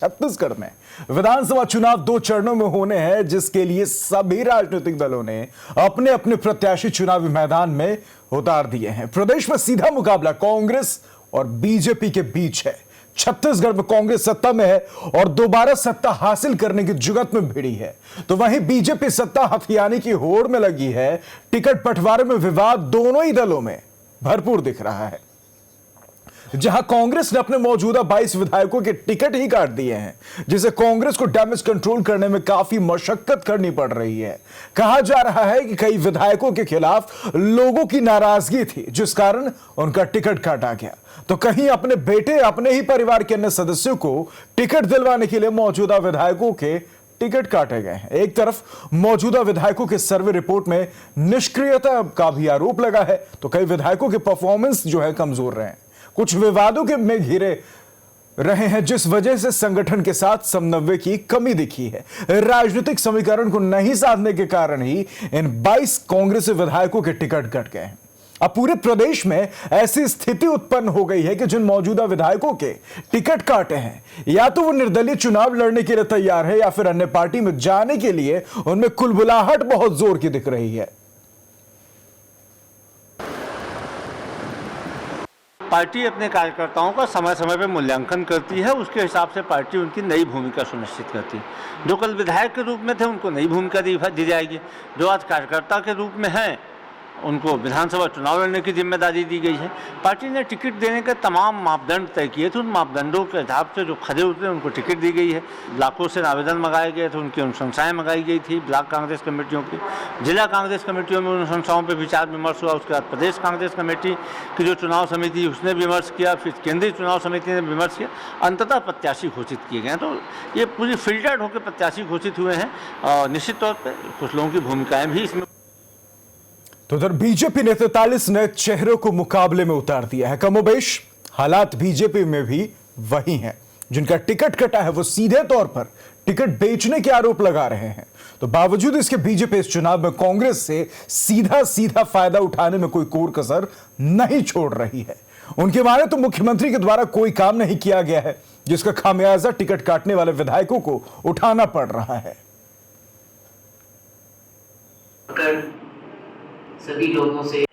छत्तीसगढ़ में विधानसभा चुनाव 2 चरणों में होने हैं, जिसके लिए सभी राजनीतिक दलों ने अपने अपने प्रत्याशी चुनावी मैदान में उतार दिए हैं। प्रदेश में सीधा मुकाबला कांग्रेस और बीजेपी के बीच है। छत्तीसगढ़ में कांग्रेस सत्ता में है और दोबारा सत्ता हासिल करने की जुगत में भिड़ी है, तो वहीं बीजेपी सत्ता हथियाने की होड़ में लगी है। टिकट बंटवारे में विवाद दोनों ही दलों में भरपूर दिख रहा है। जहां कांग्रेस ने अपने मौजूदा 22 विधायकों के टिकट ही काट दिए हैं, जिसे कांग्रेस को डैमेज कंट्रोल करने में काफी मशक्कत करनी पड़ रही है। कहा जा रहा है कि कई विधायकों के खिलाफ लोगों की नाराजगी थी, जिस कारण उनका टिकट काटा गया, तो कहीं अपने बेटे, अपने ही परिवार के अन्य सदस्यों को टिकट दिलवाने के लिए मौजूदा विधायकों के टिकट काटे गए हैं। एक तरफ मौजूदा विधायकों के सर्वे रिपोर्ट में निष्क्रियता का भी आरोप लगा है, तो कई विधायकों के परफॉर्मेंस जो है कमजोर रहे हैं, कुछ विवादों के में घिरे रहे हैं, जिस वजह से संगठन के साथ समन्वय की कमी दिखी है। राजनीतिक समीकरण को नहीं साधने के कारण ही इन 22 कांग्रेसी विधायकों के टिकट कट गए हैं। अब पूरे प्रदेश में ऐसी स्थिति उत्पन्न हो गई है कि जिन मौजूदा विधायकों के टिकट काटे हैं, या तो वो निर्दलीय चुनाव लड़ने के लिए तैयार है, या फिर अन्य पार्टी में जाने के लिए उनमें कुलबुलाहट बहुत जोर की दिख रही है। पार्टी अपने कार्यकर्ताओं का समय समय पर मूल्यांकन करती है, उसके हिसाब से पार्टी उनकी नई भूमिका सुनिश्चित करती है। जो कल विधायक के रूप में थे उनको नई भूमिका दी जाएगी, जो आज कार्यकर्ता के रूप में हैं उनको विधानसभा चुनाव लड़ने की जिम्मेदारी दी गई है। पार्टी ने टिकट देने के तमाम मापदंड तय किए थे, उन मापदंडों के हिसाब से जो खड़े उतरे उनको टिकट दी गई है। ब्लॉकों से आवेदन मंगाए गए थे, उनकी अनुशंसाएँ मंगाई गई थी ब्लॉक कांग्रेस कमेटियों की, जिला कांग्रेस कमेटियों में अनुशंसाओं पर विचार विमर्श हुआ। उसके बाद प्रदेश कांग्रेस कमेटी की जो चुनाव समिति उसने विमर्श किया, फिर केंद्रीय चुनाव समिति ने विमर्श किया, अंततः प्रत्याशी घोषित किए गए। तो ये पूरी फिल्टर्ड होकर प्रत्याशी घोषित हुए हैं और निश्चित तौर पर कुछ लोगों की भूमिकाएँ भी इसमें। तो उधर बीजेपी ने 43 नए चेहरों को मुकाबले में उतार दिया है। कमोबेश हालात बीजेपी में भी वही हैं। जिनका टिकट कटा है वो सीधे तौर पर टिकट बेचने के आरोप लगा रहे हैं, तो बावजूद इसके बीजेपी इस चुनाव में कांग्रेस से सीधा फायदा उठाने में कोई कोर कसर नहीं छोड़ रही है। उनकी माने तो मुख्यमंत्री के द्वारा कोई काम नहीं किया गया है, जिसका खामियाजा टिकट काटने वाले विधायकों को उठाना पड़ रहा है। सभी लोगों से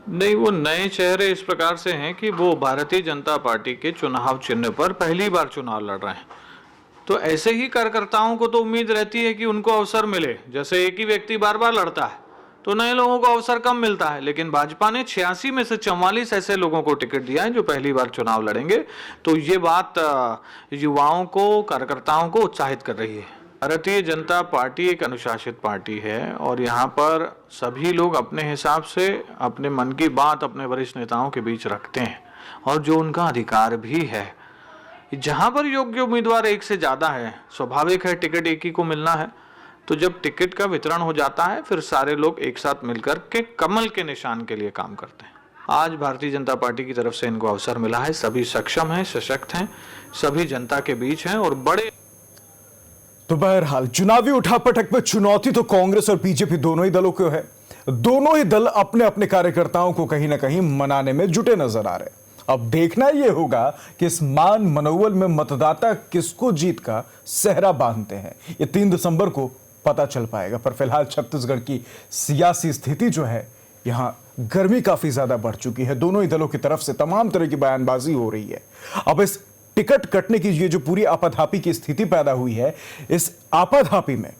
नहीं, वो नए चेहरे इस प्रकार से हैं कि वो भारतीय जनता पार्टी के चुनाव चिन्ह पर पहली बार चुनाव लड़ रहे हैं, तो ऐसे ही कार्यकर्ताओं को तो उम्मीद रहती है कि उनको अवसर मिले। जैसे एक ही व्यक्ति बार बार लड़ता है तो नए लोगों को अवसर कम मिलता है, लेकिन भाजपा ने 86 में से 44 ऐसे लोगों को टिकट दिया है जो पहली बार चुनाव लड़ेंगे। तो ये बात युवाओं को, कार्यकर्ताओं को उत्साहित कर रही है। भारतीय जनता पार्टी एक अनुशासित पार्टी है और यहाँ पर सभी लोग अपने हिसाब से अपने मन की बात अपने वरिष्ठ नेताओं के बीच रखते हैं, और जो उनका अधिकार भी है। जहाँ पर योग्य उम्मीदवार एक से ज़्यादा है, स्वाभाविक है टिकट एक ही को मिलना है, तो जब टिकट का वितरण हो जाता है फिर सारे लोग एक साथ मिलकर के कमल के निशान के लिए काम करते हैं। आज भारतीय जनता पार्टी की तरफ से इनको अवसर मिला है, सभी सक्षम हैं, सशक्त हैं, सभी जनता के बीच हैं और बड़े। तो बहरहाल चुनावी उठापटक में चुनौती तो कांग्रेस और बीजेपी दोनों ही दलों को है। दोनों ही दल अपने अपने कार्यकर्ताओं को कहीं ना कहीं मनाने में जुटे नजर आ रहे हैं। अब देखना यह होगा कि इस मान मनोवल में मतदाता किसको जीत का सेहरा बांधते हैं, ये 3 दिसंबर को पता चल पाएगा। पर फिलहाल छत्तीसगढ़ की सियासी स्थिति जो है, यहां गर्मी काफी ज्यादा बढ़ चुकी है। दोनों ही दलों की तरफ से तमाम तरह की बयानबाजी हो रही है। अब इस टिकट कटने की ये जो पूरी आपाधापी की स्थिति पैदा हुई है, इस आपाधापी में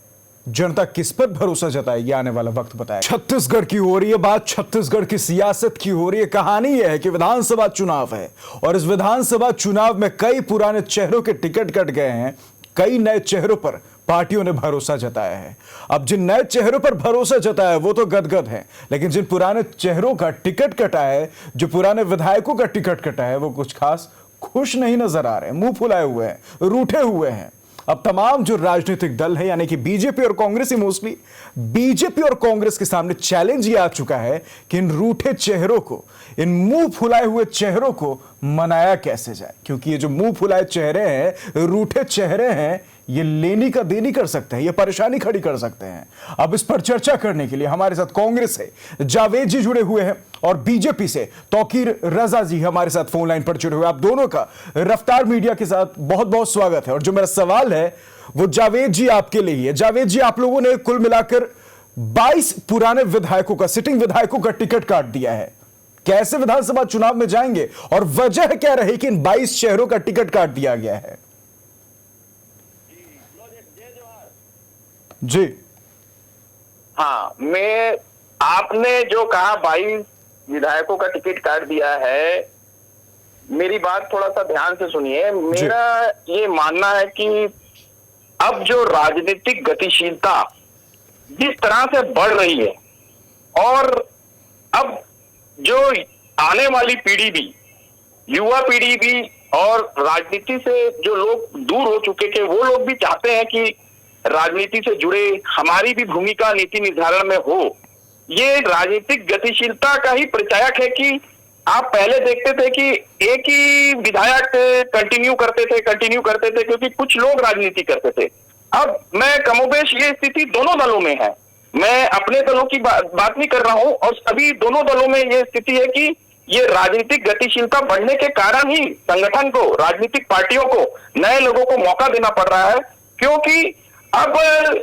जनता किस पर भरोसा जताएगी, आने वाला वक्त बताएगा। छत्तीसगढ़ की हो रही है बात, छत्तीसगढ़ की सियासत की हो रही है। कहानी यह है कि विधानसभा चुनाव है और इस विधानसभा चुनाव में कई पुराने चेहरों के टिकट कट गए हैं, कई नए चेहरों पर पार्टियों ने भरोसा जताया है। अब जिन नए चेहरों पर भरोसा जताया है वो तो गदगद है, लेकिन जिन पुराने चेहरों का टिकट कटा है, जो पुराने विधायकों का टिकट कटा है, वो कुछ खास खुश नहीं नजर आ रहे हैं, मुंह फुलाए हुए हैं, रूठे हुए हैं। अब तमाम जो राजनीतिक दल है, यानी कि बीजेपी और कांग्रेस ही मोस्टली, बीजेपी और कांग्रेस के सामने चैलेंज ये आ चुका है कि इन रूठे चेहरों को, इन मुंह फुलाए हुए चेहरों को मनाया कैसे जाए, क्योंकि ये जो मुंह फुलाए चेहरे हैं, रूठे चेहरे हैं, ये लेनी का देनी कर सकते हैं, ये परेशानी खड़ी कर सकते हैं। अब इस पर चर्चा करने के लिए हमारे साथ कांग्रेस से जावेद जी जुड़े हुए हैं और बीजेपी से तौकीर रजा जी हमारे साथ फोन लाइन पर जुड़े हुए। आप दोनों का रफ्तार मीडिया के साथ बहुत बहुत स्वागत है। और जो मेरा सवाल है वो जावेद जी आपके लिए ही है। जावेद जी, आप लोगों ने कुल मिलाकर 22 पुराने विधायकों का, सिटिंग विधायकों का टिकट काट दिया है। कैसे विधानसभा चुनाव में जाएंगे और वजह क्या रही कि इन 22 शहरों का टिकट काट दिया गया है? जी हाँ, मैं आपने जो कहा 22 विधायकों का टिकट काट दिया है, मेरी बात थोड़ा सा ध्यान से सुनिए। मेरा ये मानना है कि अब जो राजनीतिक गतिशीलता जिस तरह से बढ़ रही है और अब जो आने वाली पीढ़ी भी, युवा पीढ़ी भी और राजनीति से जो लोग दूर हो चुके थे वो लोग भी चाहते हैं कि राजनीति से जुड़े हमारी भी भूमिका नीति निर्धारण में हो। ये राजनीतिक गतिशीलता का ही परिचायक है कि आप पहले देखते थे कि एक ही विधायक कंटिन्यू करते थे क्योंकि कुछ लोग राजनीति करते थे। अब मैं कमोबेश ये स्थिति दोनों दलों में है, मैं अपने दलों की बात नहीं कर रहा हूं, और सभी दोनों दलों में ये स्थिति है कि ये राजनीतिक गतिशीलता बढ़ने के कारण ही संगठन को, राजनीतिक पार्टियों को, नए लोगों को मौका देना पड़ रहा है, क्योंकि अब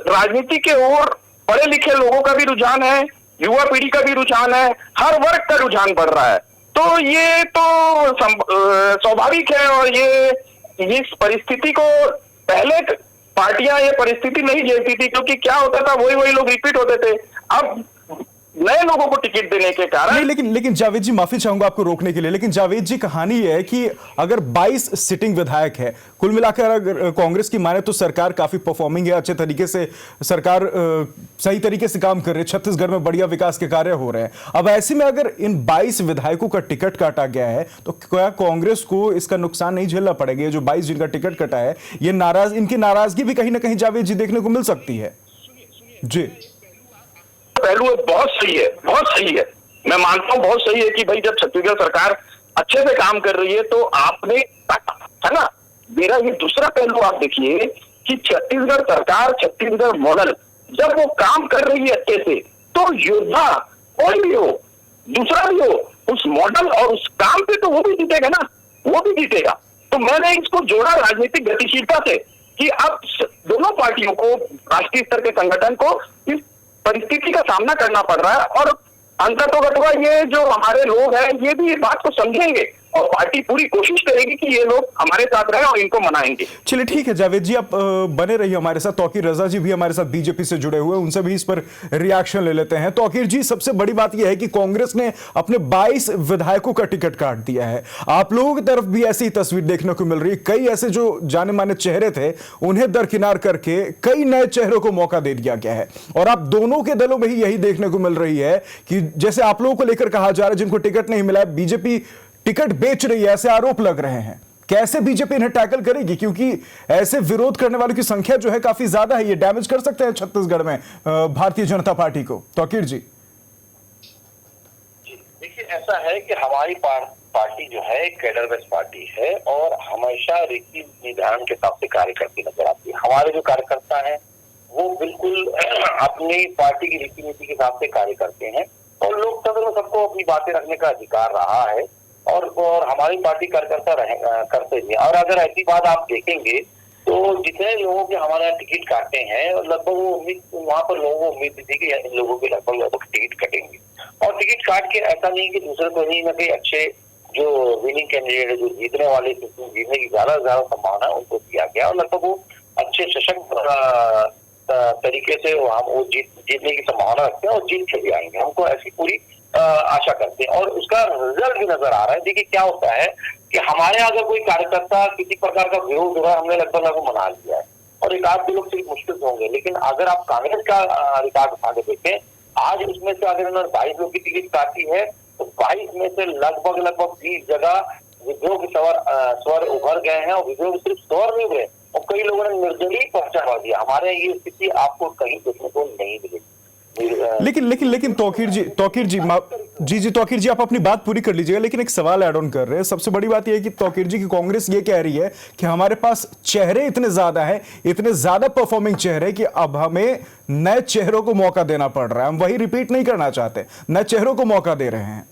राजनीति के ओर पढ़े लिखे लोगों का भी रुझान है, युवा पीढ़ी का भी रुझान है, हर वर्ग का रुझान बढ़ रहा है। तो ये तो स्वाभाविक है, और ये इस परिस्थिति को पहले पार्टियां ये परिस्थिति नहीं झेलती थी, क्योंकि क्या होता था, वही लोग रिपीट होते थे। अब नए लोगों को टिकट देने के कारण लेकिन जावेद जी, माफी चाहूंगा आपको रोकने के लिए, लेकिन जावेद जी कहानी यह है कि अगर 22 सिटिंग विधायक है कुल मिलाकर, अगर कांग्रेस की माने तो सरकार काफी परफॉर्मिंग है, अच्छे तरीके से सरकार सही तरीके से काम कर रही है, छत्तीसगढ़ में बढ़िया विकास के कार्य हो रहे हैं। अब ऐसे में अगर इन 22 विधायकों का टिकट काटा गया है तो क्या कांग्रेस को इसका नुकसान नहीं झेलना पड़ेगा? ये जो 22 जिनका टिकट कटा है, ये इनकी नाराजगी भी कहीं ना कहीं जावेद जी देखने को मिल सकती है। जी, पहलू बहुत सही है, मैं मानता हूं बहुत सही है कि भाई जब छत्तीसगढ़ सरकार अच्छे से काम कर रही है तो आपने, है ना, मेरा ये दूसरा पहलू आप देखिए कि छत्तीसगढ़ सरकार, छत्तीसगढ़ मॉडल जब वो काम कर रही है अच्छे से, तो योद्धा कोई भी हो, दूसरा भी हो, उस मॉडल और उस काम पे तो वो भी जीतेगा ना, वो भी जीतेगा। तो मैंने इसको जोड़ा राजनीतिक गतिशीलता से कि अब दोनों पार्टियों को, राष्ट्रीय स्तर के संगठन को इस परिस्थिति का सामना करना पड़ रहा है, और अंततोगत्वा ये जो हमारे लोग हैं ये भी इस बात को समझेंगे और पार्टी पूरी कोशिश करेगी कि ये लोग हमारे साथ रहे और इनको मनाएंगे। चलिए ठीक है जावेद जी, आप बने रहिए हमारे साथ। तौकीर रजा जी भी हमारे साथ बीजेपी से जुड़े हुए, उनसे भी इस पर रिएक्शन ले लेते हैं। तौकीर जी, सबसे बड़ी बात यह है कि कांग्रेस ने अपने 22 विधायकों का टिकट काट दिया है। आप लोगों की तरफ भी ऐसी ही तस्वीर देखने को मिल रही है। कई ऐसे जो जाने माने चेहरे थे उन्हें दरकिनार करके कई नए चेहरों को मौका दे दिया गया है, और आप दोनों के दलों में ही यही देखने को मिल रही है कि जैसे आप लोगों को लेकर कहा जा रहा है जिनको टिकट नहीं मिला, बीजेपी टिकट बेच रही है, ऐसे आरोप लग रहे हैं। कैसे बीजेपी इन्हें टैकल करेगी? क्योंकि ऐसे विरोध करने वालों की संख्या जो है काफी ज्यादा है, ये डैमेज कर सकते हैं छत्तीसगढ़ में भारतीय जनता पार्टी को। तौकीर जी, देखिए ऐसा है कि हमारी पार्टी जो है कैडर बेस्ड पार्टी है और हमेशा रीति निर्धारण के हिसाब से कार्य करती नजर आती है। हमारे जो कार्यकर्ता हैं वो बिल्कुल अपनी पार्टी की रीति नीति के हिसाब से कार्य करते हैं, और लोकतंत्र में सबको अपनी बातें रखने का अधिकार रहा है, और हमारी पार्टी कार्यकर्ता करते हैं। और अगर ऐसी बात आप देखेंगे तो जितने लोगों के हमारे यहाँ टिकट काटते हैं, लगभग वो उम्मीद, वहाँ पर लोगों को उम्मीद थी कि इन लोगों के लगभग टिकट कटेंगे, और टिकट काट के ऐसा नहीं कि दूसरे को कहीं ना कहीं अच्छे जो विनिंग कैंडिडेट है, जो जीतने वाले, जीतने की ज्यादा से ज्यादा संभावना है, उनको दिया गया, और लगभग वो अच्छे सशक्त तरीके से वो जीतने की संभावना रखते हैं और जीत के भी आएंगे, हमको ऐसी पूरी आशा करते हैं, और उसका रिजल्ट भी नजर आ रहा है। देखिए क्या होता है कि हमारे यहाँ अगर कोई कार्यकर्ता किसी प्रकार का विरोध हो रहा है, हमने लगभग मना लिया है, और एक आध दो लोग सिर्फ मुश्किल होंगे, लेकिन अगर आप कांग्रेस का रिकॉर्ड उठा के देखें, आज उसमें से अगर उन्होंने 22 लोग की टिकट काटी है तो 22 में से लगभग 20 जगह विद्रोह के स्वर उभर गए हैं, और विद्रोह सिर्फ स्वर नहीं उभरे, और कई लोगों ने निर्दलीय पर्चा भर दिया। हमारे ये स्थिति आपको कहीं देखने को नहीं मिलेगी। लेकिन तौकीर जी जी जी तौकीर जी, आप अपनी बात पूरी कर लीजिएगा, लेकिन एक सवाल ऐड ऑन कर रहे हैं। सबसे बड़ी बात यह है कि तौकीर जी की कांग्रेस ये कह रही है कि हमारे पास चेहरे इतने ज्यादा हैं, इतने ज्यादा परफॉर्मिंग चेहरे कि अब हमें नए चेहरों को मौका देना पड़ रहा है, हम वही रिपीट नहीं करना चाहते, नए चेहरों को मौका दे रहे हैं।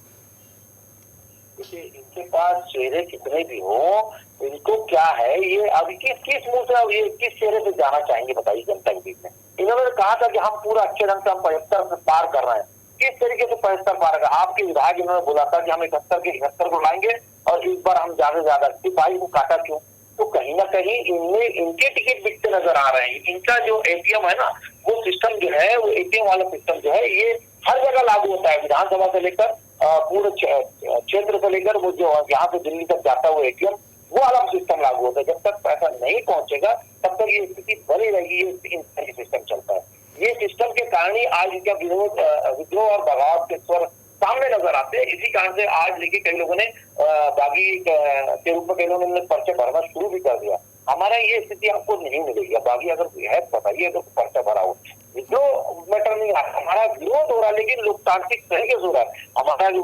इनके पास चेहरे कितने भी हो, इनको क्या है, ये अभी किस मुंह से ये किस चेहरे पे जाना चाहेंगे बताइए जनता के बीच में। इन्होंने कहा था कि हम पूरा अच्छे ढंग से हम 75 पार कर रहे हैं। किस तरीके से 75 पार कर, आपके विधायक इन्होंने बोला था कि हम 71 के 71 को लाएंगे और इस बार हम ज्यादा 22 को काटा क्यों? तो कहीं ना कहीं इनमें इनके टिकट बिकते नजर आ रहे हैं। इनका जो एटीएम है ना, वो सिस्टम जो है, वो एटीएम वाला सिस्टम जो है, ये हर जगह लागू होता है, विधानसभा से लेकर पूरे क्षेत्र से लेकर वो जो यहाँ से दिल्ली तक जाता हुआ एटीएम, वो अलग सिस्टम लागू होता है। जब तक पैसा नहीं पहुंचेगा तब तक ये स्थिति बनी रहेगी, ये सिस्टम चलता है। ये सिस्टम के कारण ही आज इनका विद्रोह और बगावत के स्वर सामने नजर आते हैं। इसी कारण से आज लेके कई लोगों ने बागी के रूप में कई लोगों ने पर्चे भरना शुरू भी कर दिया। हमारा ये स्थिति आपको नहीं मिलेगी। बागी अगर है बताइए, अगर पर्चा भरा हो, विद्रोह मैटर नहीं आ रहा, हमारा विरोध हो रहा है, लेकिन लोकतांत्रिक तरीके से हो रहा है। हमारा जो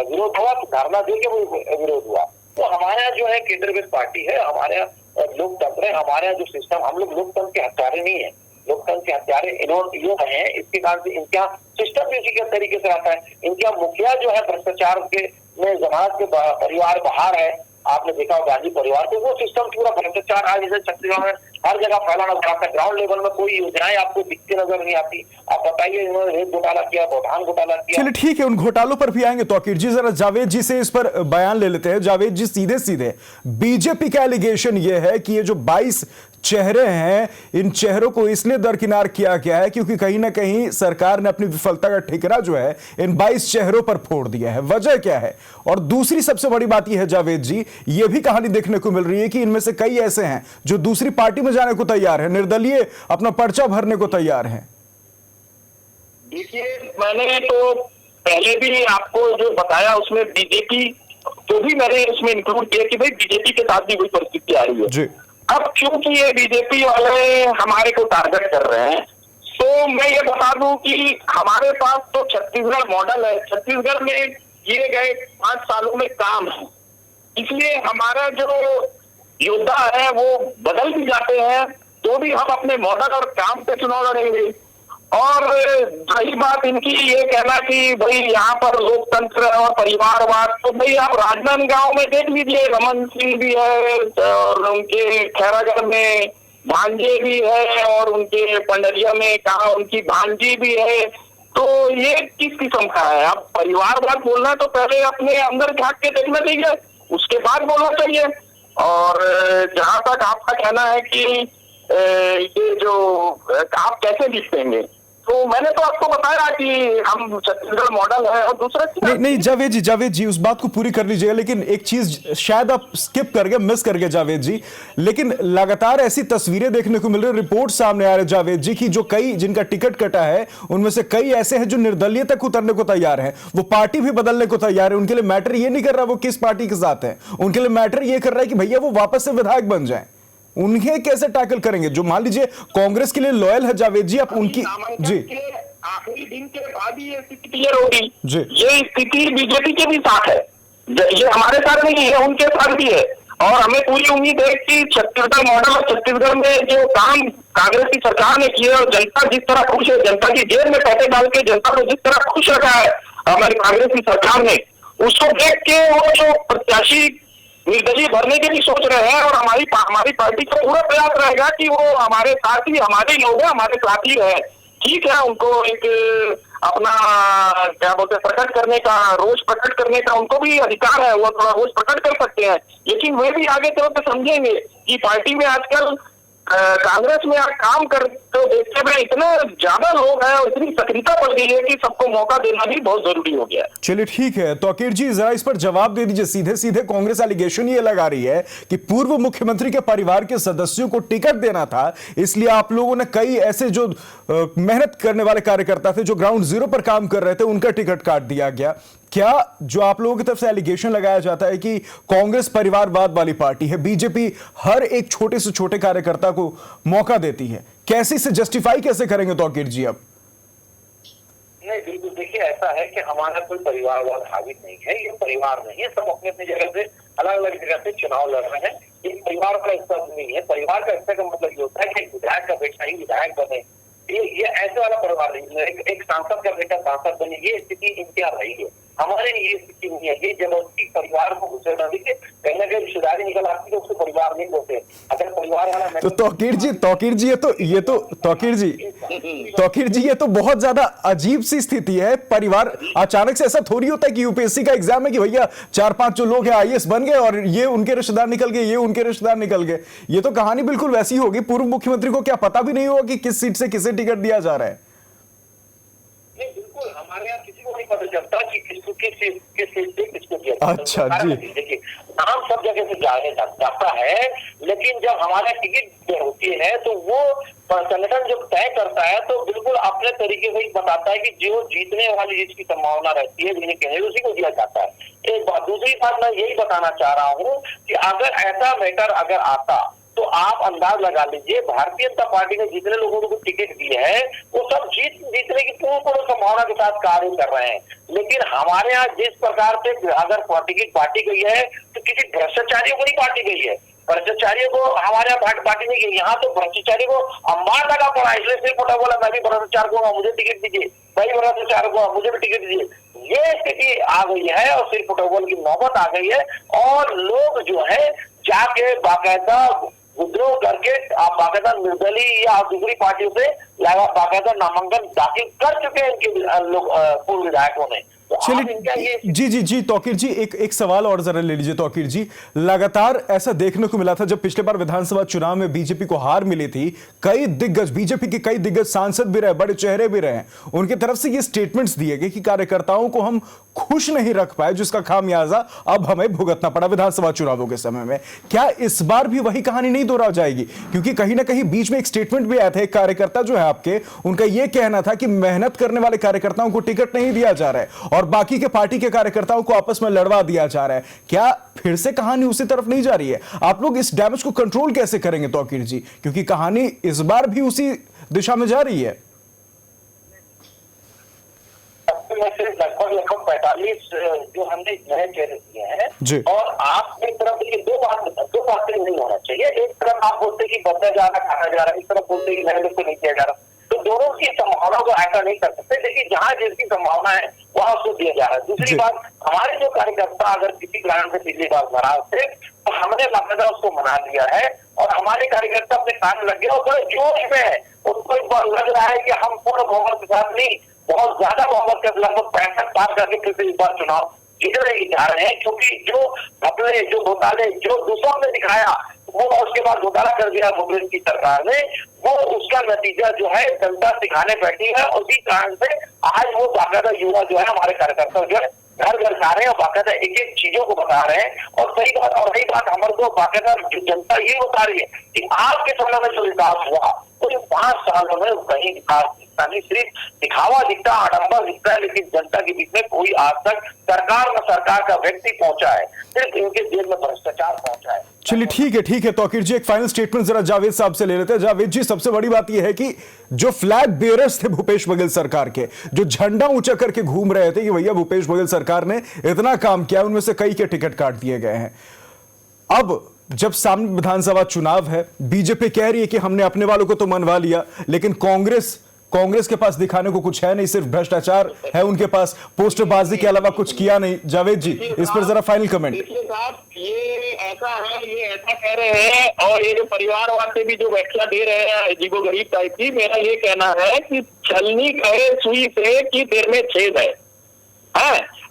विरोध हुआ तो धरना देके वो विरोध हुआ। तो हमारे यहाँ जो है केंद्र बेस्ड पार्टी है, हमारे यहाँ लोकतंत्र है, हमारे यहाँ जो सिस्टम, हम लोग लोकतंत्र के हत्यारे नहीं है, लोकतंत्र के हत्यारे लोग हैं। इसके कारण से इनके यहाँ सिस्टम भी उसी के तरीके से आता है। इनके यहाँ मुखिया जो है भ्रष्टाचार के में जमानत के परिवार बाहर है, आपने देखा हो गांधी परिवार, तो वो सिस्टम पूरा भ्रष्टाचार आज जैसे छत्तीसगढ़ में हर जगह फैला नजर आता है। ग्राउंड लेवल में कोई योजनाएं आपको दिखती नजर नहीं आती। आप बताइए, इन्होंने रेत घोटाला किया, भूटान घोटाला किया। चलिए ठीक है, उन घोटालों पर भी आएंगे। तौकीर जी जरा जावेद जी से इस पर बयान ले लेते हैं। जावेद जी, सीधे सीधे बीजेपी का एलिगेशन यह है कि ये जो 22 चेहरे हैं, इन चेहरों को इसलिए दरकिनार किया गया है क्योंकि कहीं ना कहीं सरकार ने अपनी विफलता का ठिकरा जो है इन 22 चेहरों पर फोड़ दिया है। वजह क्या है? और दूसरी सबसे बड़ी बात यह है जावेद जी, यह भी कहानी देखने को मिल रही है कि इनमें से कई ऐसे हैं जो दूसरी पार्टी में जाने को तैयार है, निर्दलीय अपना पर्चा भरने को तैयार है। देखिए, मैंने तो पहले भी आपको जो बताया उसमें बीजेपी तो भी मैंने उसमें इंक्लूड किया कि भाई बीजेपी के साथ भी कोई परिस्थिति आ रही है जी। अब क्योंकि ये बीजेपी वाले हमारे को टारगेट कर रहे हैं, तो मैं ये बता दूं कि हमारे पास तो छत्तीसगढ़ मॉडल है, छत्तीसगढ़ में किए गए 5 सालों में काम है, इसलिए हमारा जो योद्धा है वो बदल भी जाते हैं तो भी हम अपने मॉडल और काम पे चुनाव लड़ेंगे। और रही बात इनकी ये कहना कि भाई यहाँ पर लोकतंत्र और परिवारवाद, तो भाई आप राजनांदगांव में देख लीजिए, रमन सिंह भी है और उनके खैरागढ़ में भांजे भी है और उनके पंडरिया में कहा उनकी भांजी भी है। तो ये किस किस्म का है? आप परिवारवाद बोलना है तो पहले अपने अंदर झांक के देखना चाहिए, उसके बाद बोलना चाहिए। और जहां तक आपका कहना है कि ये जो आप कैसे जीतेंगे, तो मैंने तो आपको बताया कि हम छत्तीसगढ़ मॉडल है। और दूसरा नहीं जावेद जी उस बात को पूरी कर लीजिएगा, लेकिन एक चीज शायद आप स्किप कर गए, मिस कर गए जावेद जी। लेकिन लगातार ऐसी तस्वीरें देखने को मिल रही, रिपोर्ट सामने आ रही जावेद जी की जो कई जिनका टिकट कटा है उनमें से कई ऐसे हैं जो निर्दलीय तक उतरने को तैयार हैं, वो पार्टी भी बदलने को तैयार है। उनके लिए मैटर ये नहीं कर रहा वो किस पार्टी के साथ है, उनके लिए मैटर ये कर रहा है कि भैया वो वापस से विधायक बन जाए। उन्हें कैसे टैकल करेंगे? जो मान लीजिए कांग्रेस के लिए लॉयल है जावेद जी, आप उनकी जी आखिरी दिन के बाद ही ये स्थिति क्लियर होगी जी। ये स्थिति बीजेपी के भी साथ है, ये हमारे साथ नहीं है, उनके साथ भी है। और हमें पूरी उम्मीद है कि छत्तीसगढ़ मॉडल और छत्तीसगढ़ में जो काम कांग्रेस की सरकार ने किया और जनता जिस तरह खुश है, जनता की जेब में पैसे डाल के जनता को जिस तरह खुश रखा है हमारी कांग्रेस की सरकार ने, उसको देख के वो जो प्रत्याशी निर्दलीय भरने के भी सोच रहे हैं। और हमारी पार्टी का पूरा प्रयास रहेगा कि वो हमारे साथी, हमारे लोग हैं, हमारे साथी रहे। ठीक है, उनको एक अपना क्या बोलते हैं प्रकट करने का, रोष प्रकट करने का उनको भी अधिकार है, वो थोड़ा रोष प्रकट कर सकते हैं, लेकिन वे भी आगे चल के समझेंगे कि पार्टी में आजकल कांग्रेस में काम कर तो देखते हुए इतना ज्यादा लोग हैं और इतनी सक्रियता बढ़ गई है कि सबको मौका देना भी बहुत जरूरी हो गया है। चलिए ठीक है, तौकीर जी जरा इस पर जवाब दे दीजिए। सीधे सीधे कांग्रेस एलिगेशन ये लगा रही है कि पूर्व मुख्यमंत्री के परिवार के सदस्यों को टिकट देना था, इसलिए आप लोगों ने कई ऐसे जो मेहनत करने वाले कार्यकर्ता थे, जो ग्राउंड जीरो पर काम कर रहे थे, उनका टिकट काट दिया गया। क्या जो आप लोगों की तरफ से एलिगेशन लगाया जाता है कि कांग्रेस परिवारवाद वाली पार्टी है, बीजेपी हर एक छोटे से छोटे कार्यकर्ता को मौका देती है, कैसे इसे जस्टिफाई कैसे करेंगे तौकीर जी? अब नहीं, बिल्कुल देखिए, ऐसा है कि हमारा कोई परिवारवाद हावी नहीं है, ये परिवार नहीं है, सब अपनी अपनी जगह से अलग अलग जगह से चुनाव लड़ रहे हैं। ये परिवार का हिस्सा नहीं है। परिवार का हिस्सा का मतलब ये होता है कि एक विधायक का बेटा ही विधायक बने, ये ऐसे वाला परिवार नहीं है। एक सांसद का बेटा सांसद बने, ये स्थिति इनके यहाँ रही है। हमारे लिए ये स्थिति नहीं है। ये जबरदस्ती परिवार को घुसेड़ना, देखिए कहीं ना कहीं रिश्तेदारी निकल आती है, उसको परिवार नहीं बोलते। अगर परिवार वाला तो तौकीर जी तौकीर जी ये तो बहुत ज्यादा अजीब सी स्थिति है। परिवार अचानक से ऐसा थोड़ी होता है कि यूपीएससी का एग्जाम है कि भैया 4-5 जो लोग हैं आईएएस बन गए और ये उनके रिश्तेदार निकल गए, ये उनके रिश्तेदार निकल गए। ये तो कहानी बिल्कुल वैसी होगी। पूर्व मुख्यमंत्री को क्या पता भी नहीं होगा कि किस सीट से किसे टिकट दिया जा रहा है? नहीं, बिल्कुल हमारे यहाँ किसी को नहीं पता चलता कि किसको किस सीट से किसको दिया। अच्छा जी, देखिए नाम सब जगह से जाता है, लेकिन जब हमारा टिकट होती है तो वो संगठन जब तय करता है तो बिल्कुल अपने तरीके से ही बताता है कि जो जीतने वाली जिसकी संभावना रहती है, जिन्हें कहे उसी को दिया जाता है। एक बात, दूसरी बात मैं यही बताना चाह रहा हूँ कि अगर ऐसा मैटर अगर आता तो आप अंदाज लगा लीजिए, भारतीय जनता पार्टी ने जितने लोगों को टिकट दिए है वो सब जीतने की पूर्ण संभावना के साथ कार्य कर रहे हैं। लेकिन हमारे यहाँ जिस प्रकार से अगर टिकट बांटी गई है तो किसी भ्रष्टाचारियों को नहीं बांटी गई है। भ्रष्टाचारियों को हमारे यहाँ बांटी नहीं गई। यहाँ तो भ्रष्टाचारी को अम्बार लगा पड़ा, इसलिए सिर्फ उठा बोला मैं भी भ्रष्टाचार को मुझे टिकट दीजिए, मैं भी भ्रष्टाचार को मुझे भी टिकट दीजिए। ये स्थिति आ गई है और सिर्फ उठोबोल की नौबत आ गई है। और लोग जो है जाके बाकायदा विद्रोह करके आप बाकायदा निर्दलीय या दूसरी पार्टियों से बाकायदा नामांकन दाखिल कर चुके हैं इनके लोग पूर्व विधायकों ने। चलिए जी तौकीर जी एक सवाल और जरा ले लीजिए। तौकीर जी, लगातार ऐसा देखने को मिला था जब पिछले बार विधानसभा चुनाव में बीजेपी को हार मिली थी, कई दिग्गज बीजेपी के कई दिग्गज सांसद भी रहे, बड़े चेहरे भी रहे, उनकी तरफ से ये स्टेटमेंट्स दिए गए कि कार्यकर्ताओं को हम खुश नहीं रख पाए, जिसका खामियाजा अब हमें भुगतना पड़ा विधानसभा चुनावों के समय में। क्या इस बार भी वही कहानी नहीं दोहराई जाएगी? क्योंकि कहीं ना कहीं बीच में एक स्टेटमेंट भी आया था, एक कार्यकर्ता जो है आपके, उनका यह कहना था कि मेहनत करने वाले कार्यकर्ताओं को टिकट नहीं दिया जा रहा है और बाकी के पार्टी के कार्यकर्ताओं को आपस में लड़वा दिया जा रहा है। क्या फिर से कहानी उसी तरफ नहीं जा रही है? आप लोग इस डैमेज को कंट्रोल कैसे करेंगे तौकीर जी, क्योंकि कहानी इस बार भी उसी दिशा में जा रही है? लगभग 45 जो हमने नए चेहरे दिए हैं, और आप एक तरफ देखिए दो बातें नहीं होना चाहिए। एक तरफ आप बोलते कि बदला जा रहा, खाना जा रहा है, इस तरफ बोलते कि नए लोग को नहीं किया जा रहा। तो दोनों की संभावना को ऐसा नहीं कर सकते। देखिए जहां जिसकी संभावना है वहां उसको दिया जा रहा है। दूसरी बात, हमारे जो कार्यकर्ता अगर किसी कारण से पिछली बार नाराज थे तो हमने बाकायदा उसको मना दिया है और हमारे कार्यकर्ता अपने काम लग गया और बड़े जोश में है। उसको लग रहा है कि हम पूर्ण बहुमत के साथ नहीं, बहुत ज्यादा बहुमत के लगभग 65 पार करके फिर से इस बार चुनाव जीतने ही जा रहे हैं। क्योंकि जो अपने जो घोटाले जो दूसरों ने दिखाया वो उसके बाद घोटाला कर दिया कांग्रेस की सरकार ने, वो उसका नतीजा जो है जनता दिखाने बैठी है। उसी कारण से आज वो बाकायदा युवा जो है हमारे कार्यकर्ता जो है घर घर जा रहे हैं और बाकायदा एक एक चीजों को बता रहे हैं। और रही बात हमारे को बाकायदा जनता ये बता रही है कि आपके समय में जो विकास हुआ तो 5 सालों में कहीं विकास दिखता नहीं, सिर्फ दिखावा दिखता, आडंबर दिखता है, लेकिन जनता के बीच में कोई आज तक सरकार का व्यक्ति पहुंचा है, सिर्फ इनके जेल में भ्रष्टाचार पहुंचा है। चलिए ठीक है तौकीर जी, एक फाइनल स्टेटमेंट जरा जावेद साहब से ले लेते हैं। जावेद जी, सबसे बड़ी बात यह है कि जो फ्लैग बेयरर्स थे भूपेश बघेल सरकार के, जो झंडा ऊंचा करके घूम रहे थे कि भैया भूपेश बघेल सरकार ने इतना काम किया, उनमें से कई के टिकट काट दिए गए हैं। अब जब सामने विधानसभा चुनाव है, बीजेपी कह रही है कि हमने अपने वालों को तो मनवा लिया, लेकिन कांग्रेस के पास दिखाने को कुछ है नहीं, सिर्फ भ्रष्टाचार है उनके पास, पोस्टरबाजी के अलावा कुछ किया नहीं। जावेद जी, इस पर जरा फाइनल कमेंट। ये ऐसा है, ये ऐसा कह रहे हैं और ये जो परिवारवाद से भी जो व्याख्या दे रहे हैं अजीबो गरीब टाइप की, मेरा ये कहना है कि छलनी कहे सुई से कि देर में छेद है।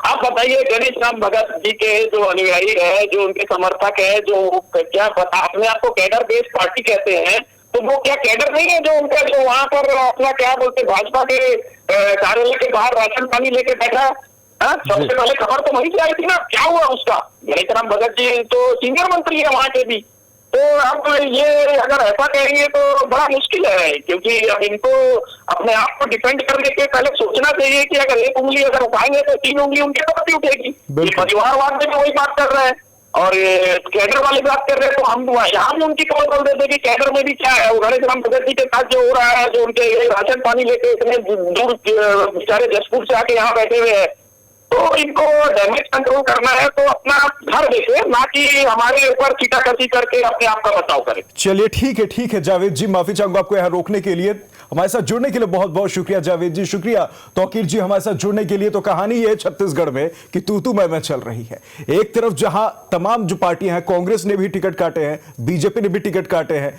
आप बताइए, गणेश राम भगत जी के जो अनुयायी है, जो उनके समर्थक है, जो क्या अपने आप को कैडर बेस्ड पार्टी कहते हैं, तो वो क्या कैडर नहीं है जो उनका जो वहां पर अपना क्या बोलते भाजपा के कार्यालय के बाहर राशन पानी लेके बैठा है? सबसे पहले खबर तो वहीं से आई थी ना, क्या हुआ उसका? गणेश राम भगत जी तो सीनियर मंत्री है वहां के भी। तो अब ये अगर ऐसा कहेंगे तो बड़ा मुश्किल है, क्योंकि अब इनको अपने आप को डिफेंड करने के पहले सोचना चाहिए कि अगर एक उंगली अगर उठाएंगे तो 3 उंगली उनके तरफ ही उठेगी। परिवारवाद में वही बात कर रहे हैं। और ये कैडर वाली बात कर रहे हैं, तो हम यहाँ भी उनकी खबर बोल देते कि कैडर में भी क्या है, वो गणेश राम भगत जी के साथ जो हो रहा है, जो उनके राशन पानी लेके इतने दूर बेचारे जसपुर से आके यहाँ बैठे हुए हैं, तो इनको डैमेज कंट्रोल करना है तो अपना घर देखे, ना कि हमारे ऊपर चीटाकसी करके अपने आप का बचाव करे। चलिए ठीक है जावेद जी, माफी चाहूंगा आपको यहाँ रोकने के लिए। हमारे साथ जुड़ने के लिए बहुत बहुत शुक्रिया जावेद जी, शुक्रिया तौकीर जी हमारे साथ जुड़ने के लिए। तो कहानी ये छत्तीसगढ़ में कि तू मैं चल रही है। एक तरफ जहां तमाम जो पार्टियां हैं, कांग्रेस ने भी टिकट काटे हैं, बीजेपी ने भी टिकट काटे हैं।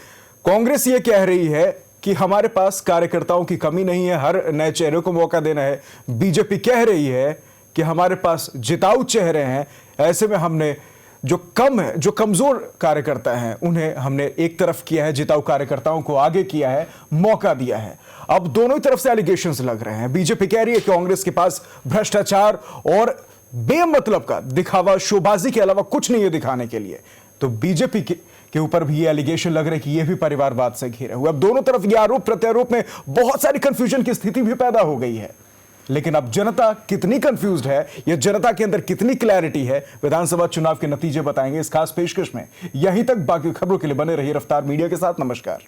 कांग्रेस ये कह रही है कि हमारे पास कार्यकर्ताओं की कमी नहीं है, हर नए चेहरे को मौका देना है। बीजेपी कह रही है कि हमारे पास जिताऊ चेहरे हैं, ऐसे में हमने जो कमजोर कार्यकर्ता हैं उन्हें हमने एक तरफ किया है, जिताऊ कार्यकर्ताओं को आगे किया है, मौका दिया है। अब दोनों ही तरफ से एलिगेशंस लग रहे हैं। बीजेपी कह रही है कि कांग्रेस के पास भ्रष्टाचार और बेमतलब का दिखावा, शोबाजी के अलावा कुछ नहीं है दिखाने के लिए। तो बीजेपी के ऊपर भी ये एलिगेशन लग रहे हैं कि ये भी परिवारवाद से घिरे हुए। अब दोनों तरफ ये आरोप प्रत्यारोप में बहुत सारी कंफ्यूजन की स्थिति भी पैदा हो गई है। लेकिन अब जनता कितनी कंफ्यूज्ड है, या जनता के अंदर कितनी क्लैरिटी है, विधानसभा चुनाव के नतीजे बताएंगे इस खास पेशकश में। यहीं तक, बाकी खबरों के लिए बने रहिए रफ्तार मीडिया के साथ। नमस्कार।